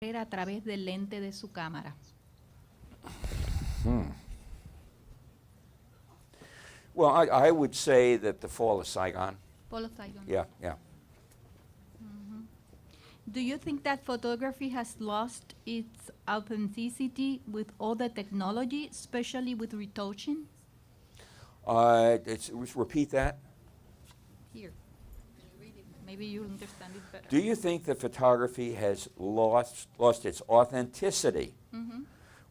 a través del lente de su cámara? Well, I would say that the fall of Saigon. Fall of Saigon. Yeah, yeah. Do you think that photography has lost its authenticity with all the technology, especially with retouching? Repeat that. Here. Read it. Maybe you'll understand it better. Do you think that photography has lost its authenticity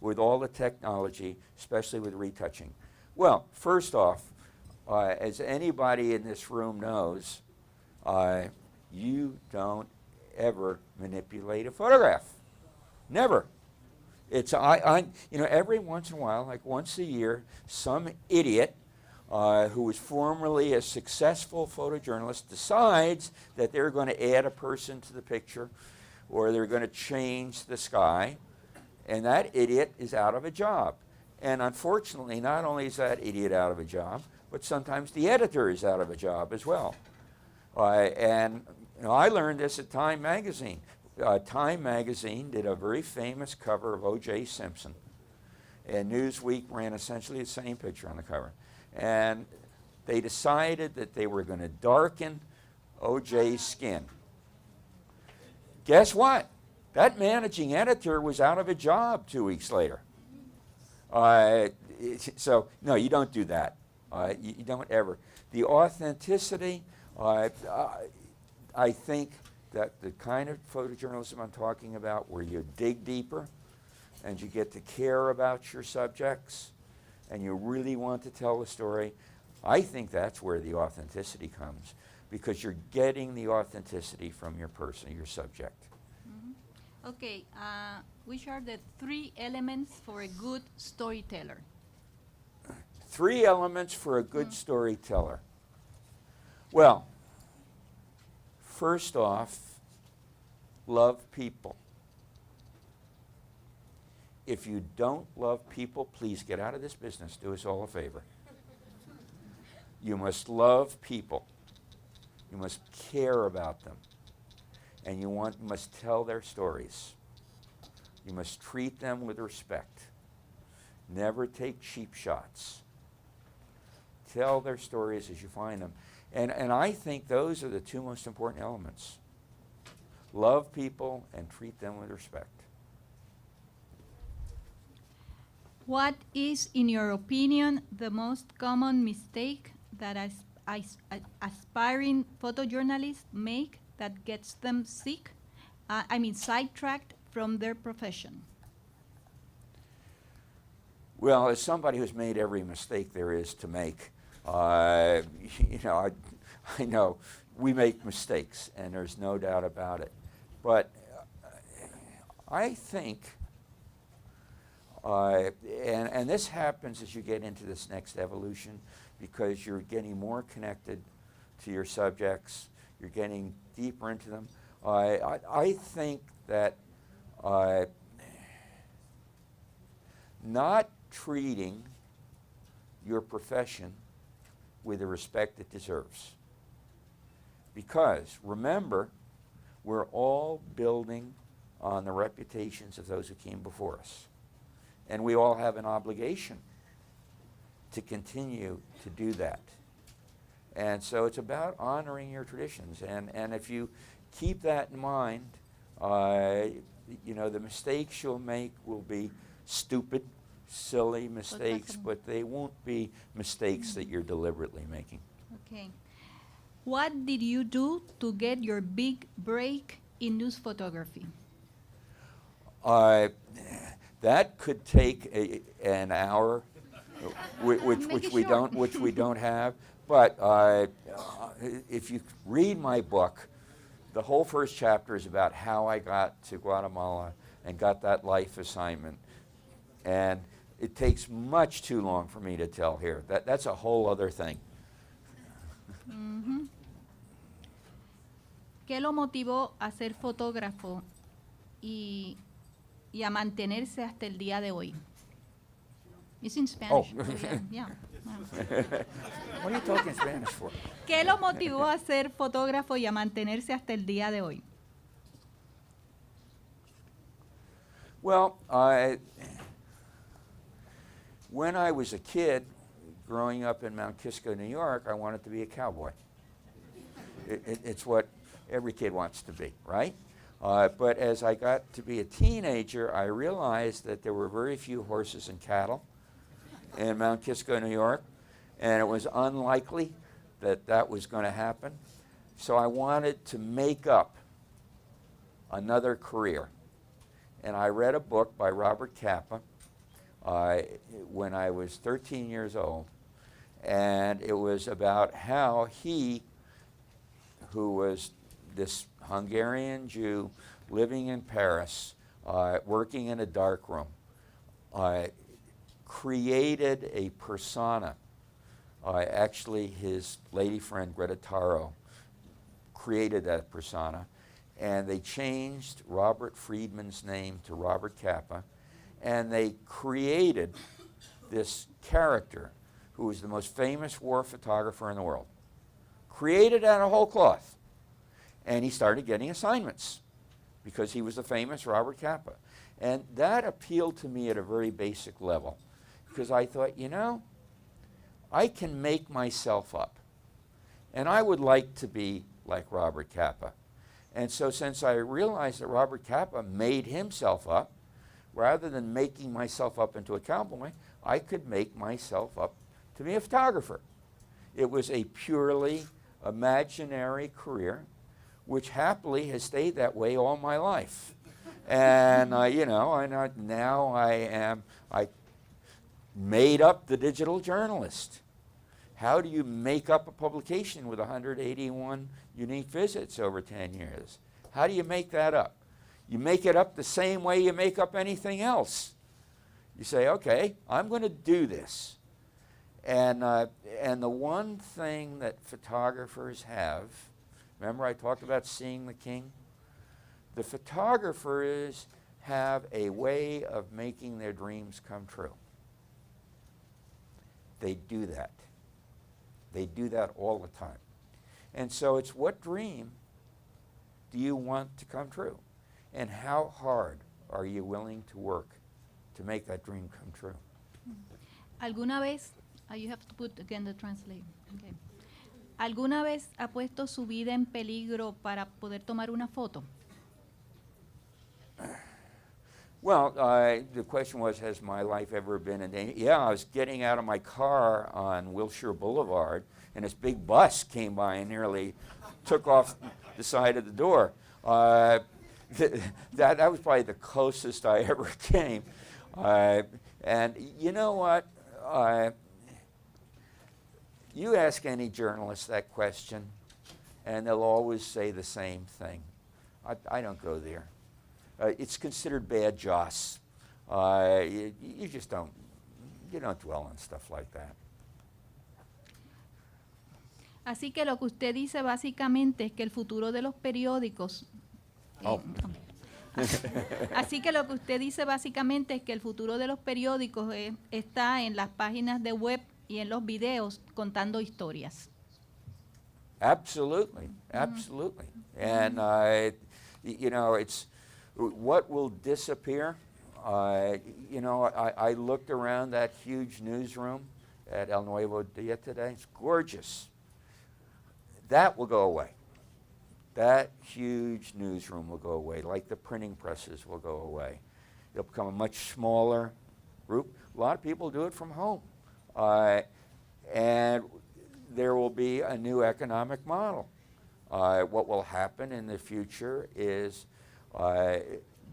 with all the technology, especially with retouching? Well, first off, as anybody in this room knows, you don't ever manipulate a photograph. Never. It's every once in a while, like once a year, some idiot who was formerly a successful photojournalist decides that they're going to add a person to the picture or they're going to change the sky, and that idiot is out of a job. And unfortunately, not only is that idiot out of a job, but sometimes the editor is out of a job as well. And I learned this at Time magazine. Time magazine did a very famous cover of O.J. Simpson, and Newsweek ran essentially the same picture on the cover. And they decided that they were going to darken O.J.'s skin. Guess what? That managing editor was out of a job 2 weeks later. So, no, you don't do that. You don't ever. The authenticity, I think that the kind of photojournalism I'm talking about, where you dig deeper and you get to care about your subjects and you really want to tell the story, I think that's where the authenticity comes, because you're getting the authenticity from your person, your subject. Okay, which are the 3 elements for a good storyteller? 3 elements for a good storyteller. Well, first off, love people. If you don't love people, please get out of this business. Do us all a favor. You must love people. You must care about them. And you must tell their stories. You must treat them with respect. Never take cheap shots. Tell their stories as you find them. And I think those are the 2 most important elements. Love people and treat them with respect. What is, in your opinion, the most common mistake that aspiring photojournalists make that gets them sidetracked from their profession? Well, as somebody who's made every mistake there is to make, I know we make mistakes, and there's no doubt about it. But I think, and this happens as you get into this next evolution, because you're getting more connected to your subjects, you're getting deeper into them. I think that not treating your profession with the respect it deserves. Because, remember, we're all building on the reputations of those who came before us. And we all have an obligation to continue to do that. And so it's about honoring your traditions. And if you keep that in mind, the mistakes you'll make will be stupid, silly mistakes, but they won't be mistakes that you're deliberately making. Okay. What did you do to get your big break in news photography? That could take an hour, which we don't have. But if you read my book, the whole first chapter is about how I got to Guatemala and got that life assignment. And it takes much too long for me to tell here. That's a whole other thing. ¿Qué lo motivó a ser fotógrafo y a mantenerse hasta el día de hoy? It's in Spanish. Oh. Yeah. What are you talking Spanish for? ¿Qué lo motivó a ser fotógrafo y a mantenerse hasta el día de hoy? Well, when I was a kid, growing up in Mount Kisco, New York, I wanted to be a cowboy. It's what every kid wants to be, right? But as I got to be a teenager, I realized that there were very few horses and cattle in Mount Kisco, New York, and it was unlikely that that was going to happen. So I wanted to make up another career. And I read a book by Robert Capa when I was 13 years old, and it was about how he, who was this Hungarian Jew living in Paris, working in a darkroom, created a persona. Actually, his lady friend Greta Taro created that persona, and they changed Robert Friedman's name to Robert Capa, and they created this character who was the most famous war photographer in the world. Created out of whole cloth. And he started getting assignments because he was the famous Robert Capa. And that appealed to me at a very basic level because I thought, you know, I can make myself up. And I would like to be like Robert Capa. And so since I realized that Robert Capa made himself up, rather than making myself up into a cowboy, I could make myself up to be a photographer. It was a purely imaginary career, which happily has stayed that way all my life. And you know, I made up the digital journalist. How do you make up a publication with 181 unique visits over 10 years? How do you make that up? You make it up the same way you make up anything else. You say, okay, I'm going to do this. And the one thing that photographers have, remember I talked about seeing the king? The photographers have a way of making their dreams come true. They do that. They do that all the time. And so it's what dream do you want to come true? And how hard are you willing to work to make that dream come true? ¿Alguna vez, you have to put again the translate, okay. ¿Alguna vez ha puesto su vida en peligro para poder tomar una foto? Well, the question was, has my life ever been in danger? Yeah, I was getting out of my car on Wilshire Boulevard, and this big bus came by and nearly took off the side of the door. That was probably the closest I ever came. And you know what? You ask any journalist that question, and they'll always say the same thing. I don't go there. It's considered bad joss. You just don't dwell on stuff like that. Así que lo que usted dice básicamente es que el futuro de los periódicos... Así que lo que usted dice básicamente es que el futuro de los periódicos está en las páginas de web y en los videos contando historias. Absolutely, absolutely. And, you know, it's what will disappear. You know, I looked around that huge newsroom at El Nuevo Dia today. It's gorgeous. That will go away. That huge newsroom will go away, like the printing presses will go away. It'll become a much smaller group. A lot of people do it from home. And there will be a new economic model. What will happen in the future is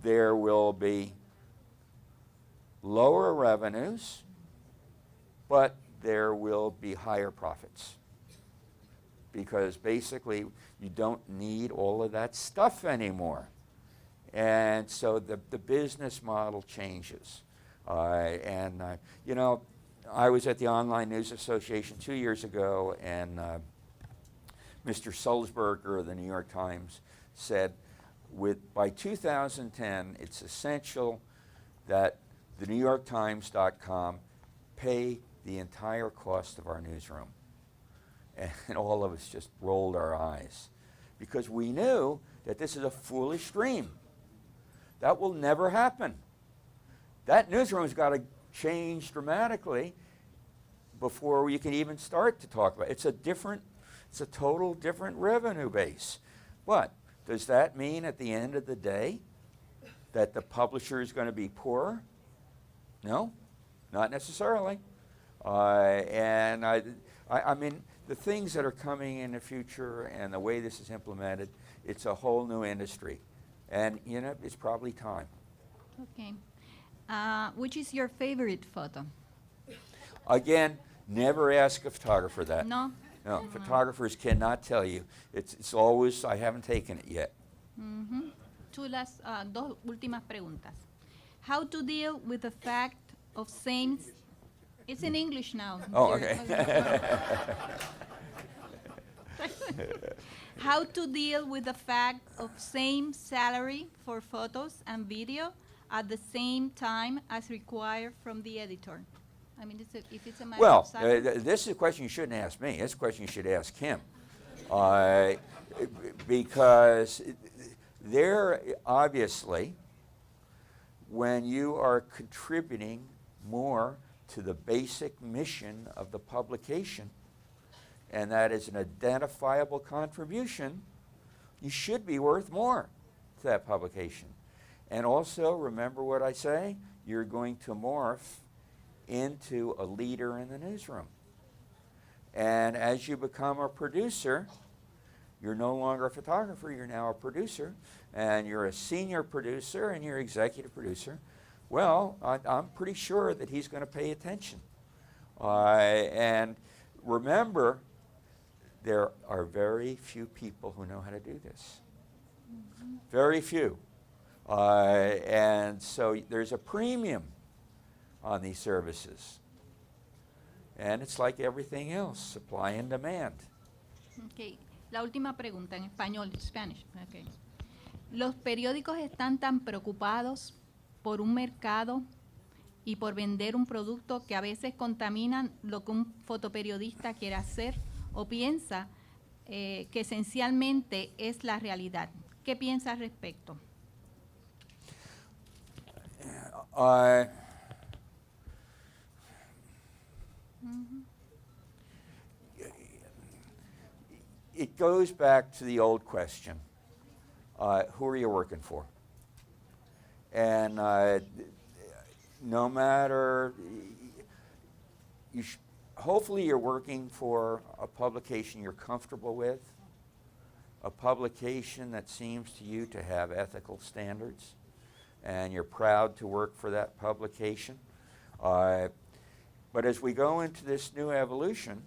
there will be lower revenues, but there will be higher profits. Because basically you don't need all of that stuff anymore. And so the business model changes. You know, I was at the Online News Association 2 years ago, and Mr. Sulzberger of the New York Times said, by 2010, it's essential that the NewYorkTimes.com pay the entire cost of our newsroom. And all of us just rolled our eyes because we knew that this is a foolish dream. That will never happen. that newsroom's got to change dramatically before you can even start to talk about it. It's a total different revenue base. But does that mean at the end of the day that the publisher is going to be poorer? No, not necessarily. And I mean, the things that are coming in the future and the way this is implemented, it's a whole new industry. And, you know, it's probably time. Okay. Which is your favorite photo? Again, never ask a photographer that. No? No, photographers cannot tell you. It's always, I haven't taken it yet. Dos últimas preguntas. How to deal with the fact of same... It's in English now. Oh, okay. How to deal with the fact of same salary for photos and video at the same time as required from the editor? I mean, if it's a matter Well, of salary. this is a question you shouldn't ask me. It's a question you should ask him. Because there, obviously, when you are contributing more to the basic mission of the publication, and that is an identifiable contribution, you should be worth more to that publication. And also, remember what I say, you're going to morph into a leader in the newsroom. And as you become a producer, you're no longer a photographer, you're now a producer, and you're a senior producer and you're executive producer. Well, I'm pretty sure that he's going to pay attention. And remember, there are very few people who know how to do this. Very few. And so there's a premium on these services. And it's like everything else, supply and demand. Okay. La última pregunta en español, Spanish. Okay. Los periódicos están tan preocupados por un mercado y por vender un producto que a veces contaminan lo que un fotoperiodista quiere hacer o piensa que esencialmente es la realidad. ¿Qué piensa al respecto? It goes back to the old question, who are you working for? And no matter, hopefully you're working for a publication you're comfortable with, a publication that seems to you to have ethical standards, and you're proud to work for that publication. But as we go into this new evolution,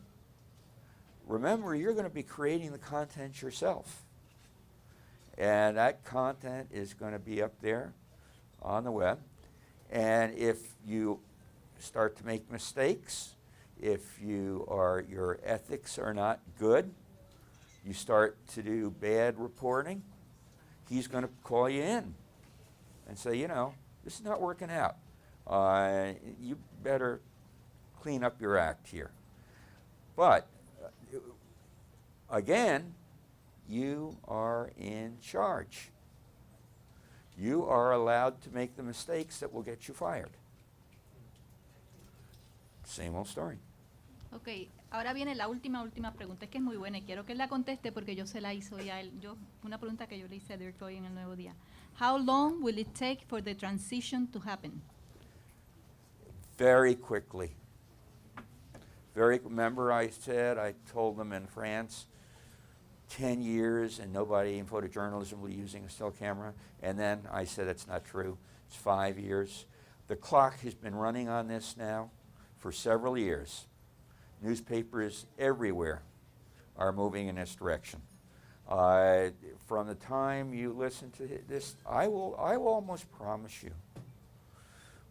remember, you're going to be creating the content yourself. And that content is going to be up there on the web. And if you start to make mistakes, if your ethics are not good, you start to do bad reporting, he's going to call you in and say, you know, this is not working out. You better clean up your act here. But again, you are in charge. You are allowed to make the mistakes that will get you fired. Same old story. Ok, ahora viene la última pregunta. Es que es muy buena y quiero que él la conteste porque yo se la hice hoy a él. Una pregunta que yo le hice a Dirck hoy en el Nuevo Día. How long will it take for the transition to happen? Very quickly. Remember I told them in France, 10 years and nobody in photojournalism will be using a still camera. And then I said that's not true. It's 5 years. The clock has been running on this now for several years. Newspapers everywhere are moving in this direction. From the time you listen to this, I will almost promise you.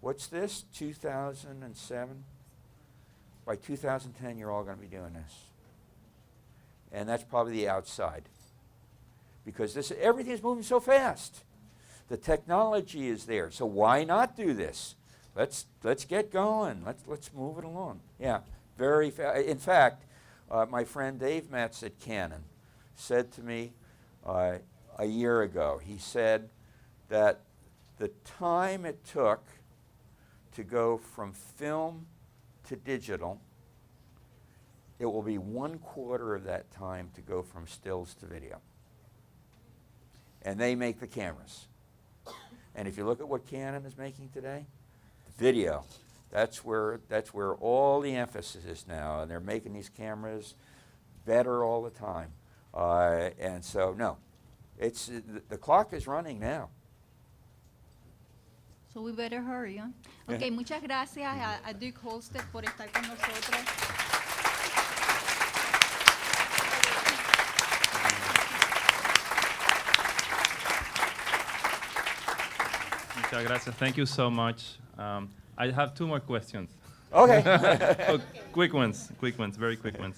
What's this, 2007? By 2010, you're all going to be doing this. And that's probably the outside. Because everything is moving so fast. The technology is there. So why not do this? Let's get going. Let's move it along. Yeah, very fast. In fact, my friend Dave Metz at Canon said to me a year ago, he said that the time it took to go from film to digital, it will be 1/4 of that time to go from stills to video. And they make the cameras. And if you look at what Canon is making today, video. That's where all the emphasis is now, and they're making these cameras better all the time. And so, no, it's the clock is running now. So we better hurry, huh? Ok, muchas gracias a Dirck Halstead por estar con nosotros. Muchas gracias. Thank you so much. I have 2 more questions. Okay. Oh, quick ones, very quick ones.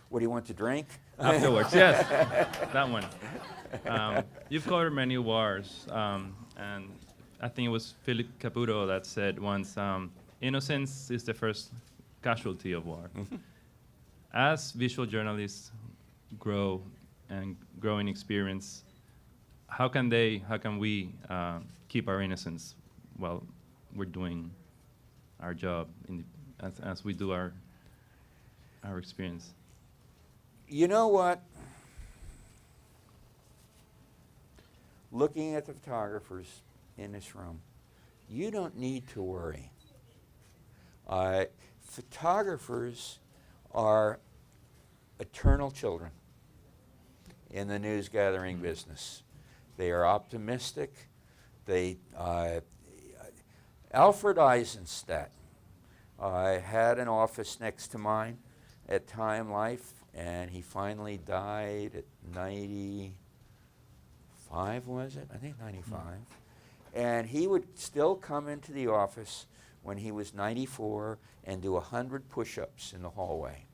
What do you want to drink? Afterwards, yes, that one. You've covered many wars, and I think it was Philip Caputo that said once, innocence is the first casualty of war. As visual journalists grow and grow in experience, how can we keep our innocence while we're doing our job as we do our experience? You know what? Looking at the photographers in this room, you don't need to worry. Photographers are eternal children in the news gathering business. They are optimistic. Alfred Eisenstadt had an office next to mine at Time Life, and he finally died at 95, was it? I think 95. And he would still come into the office when he was 94 and do 100 push-ups in the hallway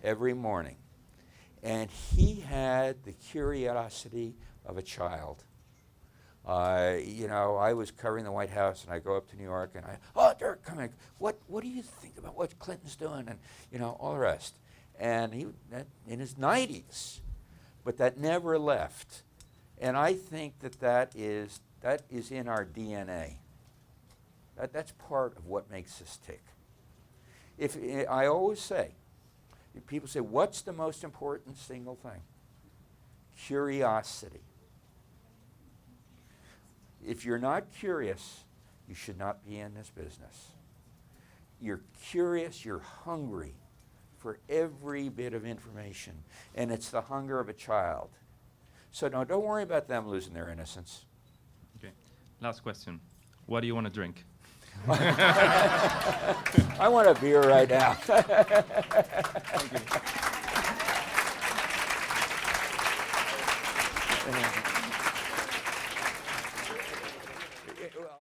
every morning. And he had the curiosity of a child. You know, I was covering the White House, and I go up to New York, and Dirck, come in. What do you think about what Clinton's doing, and you know, all the rest. And he in his 90s, but that never left. And I think that is in our DNA. That's part of what makes us tick. I always say, if people say, what's the most important single thing? Curiosity. If you're not curious, you should not be in this business. You're curious, you're hungry for every bit of information, and it's the hunger of a child. So no, don't worry about them losing their innocence. Okay. Last question. What do you want to drink? I want a beer right now. Thank you.